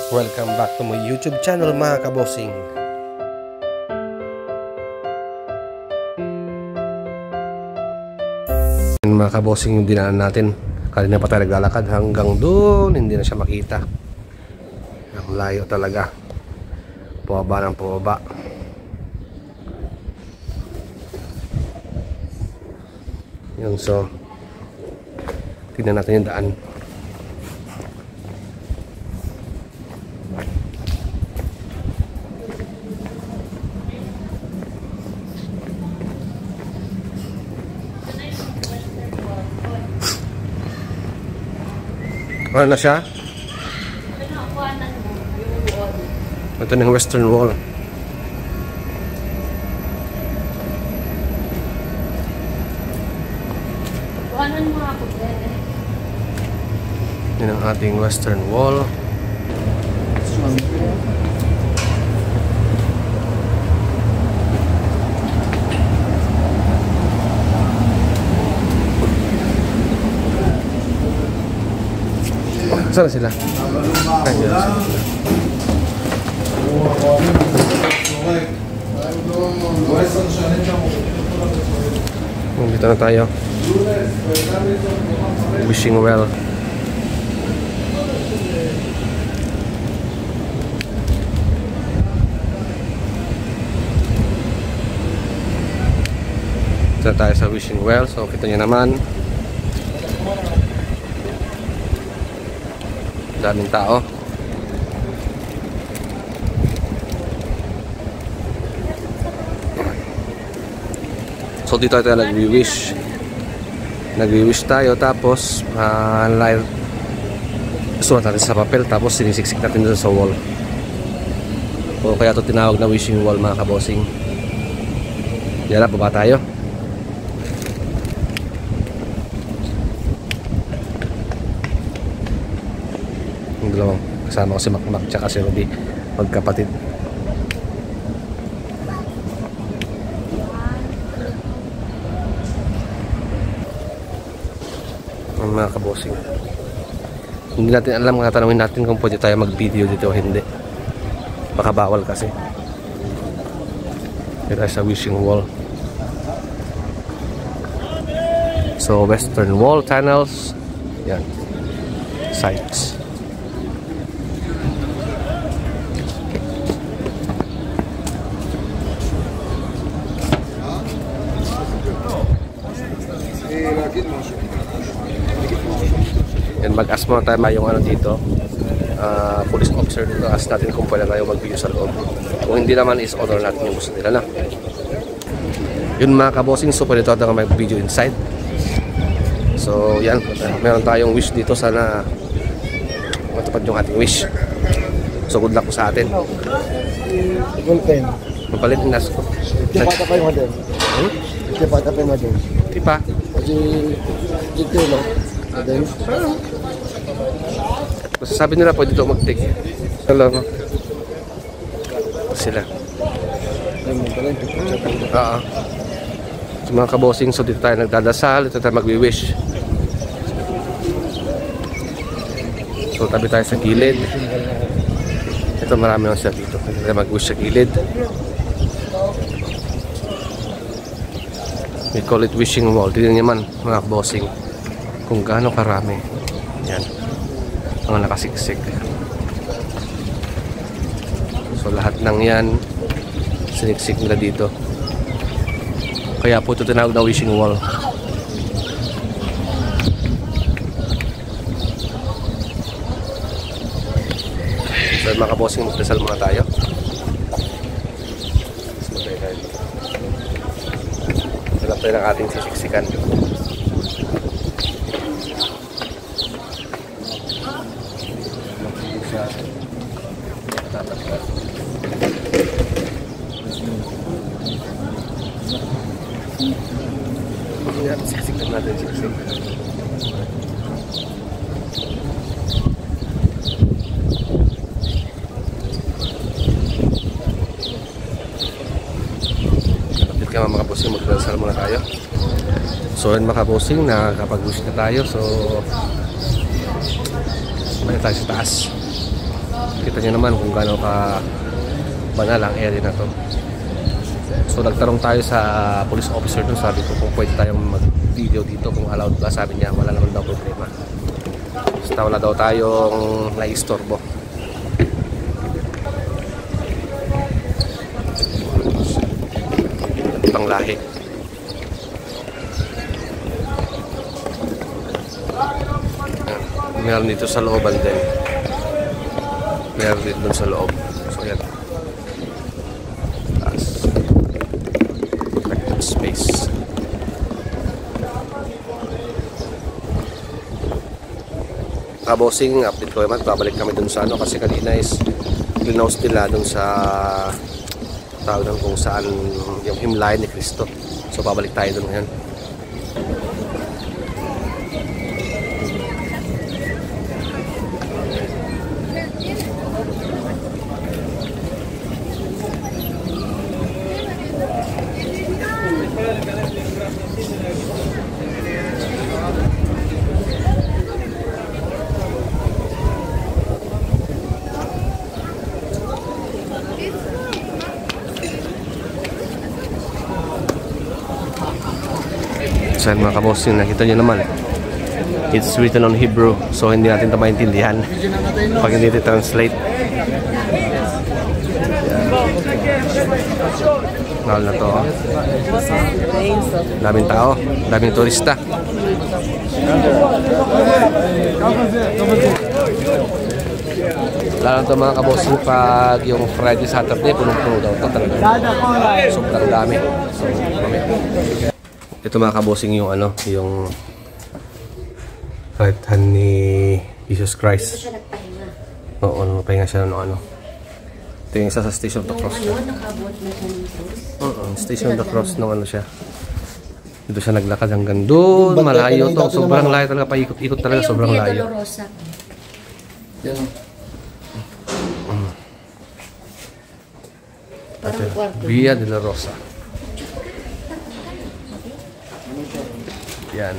Welcome back to my YouTube channel mga kabosing. Mga kabosing, yung dinaan natin kanina pa tayo naglalakad hanggang doon, hindi na siya makita. Ang layo talaga, pababa ng pababa. Yun, so tingnan natin yung daan. Ano na siya? Ito na yung Western Wall. Yan ang ating Western Wall. Saan sila? Nandiyan sila. Dito na tayo. Wishing well. Dito tayo sa wishing well. So kita nyo naman, daming tao. So dito tayo nag-wish. Nag-wish tayo, tapos sulat natin sa papel, tapos sinisiksik natin dito sa wall. O kaya ito tinawag na wishing wall mga kabosing. Yan na, baba tayo. Dalawang kasama ko si Makmak tsaka si Ruby, magkapatid. Ang mga kabosing, hindi natin alam, tatanungin natin kung pwede tayo mag-video dito o hindi. Baka bawal kasi. Dito sa wishing wall. So Western Wall tunnels. Yan, sites. Yan, mag-ask muna tayo yung ano dito, police officer dito. Ask natin kung pwede tayo mag-video sa loob. Kung hindi naman, is order natin yung gusto nila na. Yun mga kabosing, so pwede tayo mag-video inside. So yan, meron tayong wish dito, sana matupad yung ating wish. So good luck po sa atin. Mapalit yung nas ko. Tipata pa yung model. Tipata pa yung model. Tipa? Kasi dito lang. Sabi nila pwede dito mag-take. Hello. Sila. So mga kabosing, so dito tayo nagdadasal, dito tayo mag-wish. So tabi tayo sa gilid. Ito marami lang sila dito. Dito tayo mag-wish sa gilid. We call it wishing wall. Tignan naman mga kabosing kung gaano karami. Yan, mga nakasiksik. So lahat ng yan siniksik nila dito, kaya po ito tinawag na wishing wall. So mga kabosing, magdasal muna tayo. Hanap tayo ng ating sisiksikan. Siksikan natin, siksik. Kapit ka mga kabosing, magdasal muna tayo. So yun mga kabosing, nakakapag-wish na tayo. So may tayo sa taas. Kita kita nyo naman kung gaano ka banal ang area na to. So nagtanong tayo sa police officer doon, sabi ko kung pwede tayong mag-video dito, kung allowed ba. Sabi niya wala naman daw problema. Basta wala daw tayong naistorbo. Ibang lahi. Meron dito sa looban din. Meron dito dun sa loob. So yan. Space. Bossing, update ko naman, babalik kami dun sa ano, kasi kanina is cleanhouse nila dun sa tawag doon kung saan yung himlayan ni Cristo. So babalik tayo dun ngayon. Saan mga kabossing, nakita nyo naman, it's written on Hebrew, so hindi natin ito maintindihan pag hindi ito translate. Mahal na to. Daming tao, daming turista. Lalo ito mga kabossing, pag yung Friday, Saturday, punong-puno daw ito talaga. Sobrang dami. So, ito mga kabosing yung ano, yung right hand ni Jesus Christ. Ito siya nagpahinga. Oo, nagpahinga siya ng ano. Ito yung isa sa Station of the Cross. Yung ano, nakabot na siya ng cross. Oo, Station of the Cross ng ano siya. Dito siya naglakad hanggang doon, malayo to. Sobrang layo talaga, paikot-ikot talaga, sobrang Ito yung Via layo. Dolorosa. Yan. Parang kwarto. Via Dolorosa. Yan.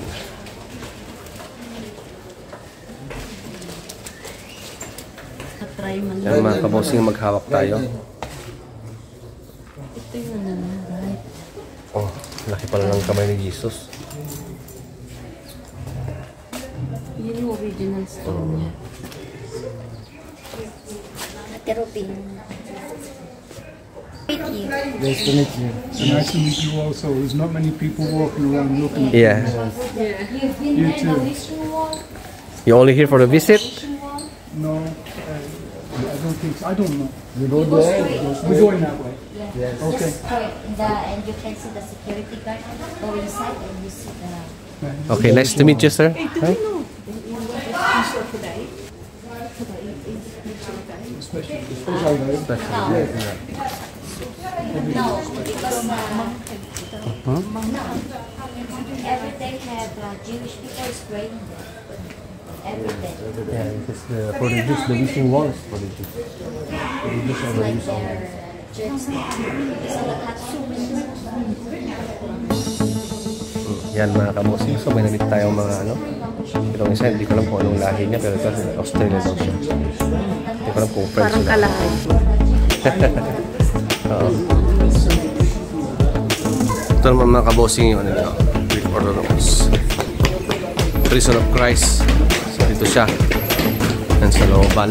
Try man. Yan mga kabosing, maghawak tayo. Ito yung ano, right? Oh, laki pala ng kamay ni Jesus. Yun yung original stone niya. Natirupin. Thank you. Nice to meet you. Nice to meet you also. There's not many people walking around looking at Yeah. you too. You only here for the visit? No, I don't think so. I don't know. You go there. We're going that way. Yes. Okay. And you can see the security guard. Go inside and you see the... Okay, nice to meet you, sir. Hi. No, because every day have Jewish people is praying there. Every day. Yeah, because for the Jews, the wishing walls for the Jews. For the Jews are the Like wishing walls. their church. So Yan mga kamusing. So may namit tayong mga ano. Itong isa, hindi ko alam kung anong lahi niya, pero ito, Australia daw siya. Hindi ko alam kung French parang na. kalahay. Oo. Ito naman mga kabosing yung ano nyo, Greek Orthodox. Prison of Christ. So dito siya. Yan sa looban.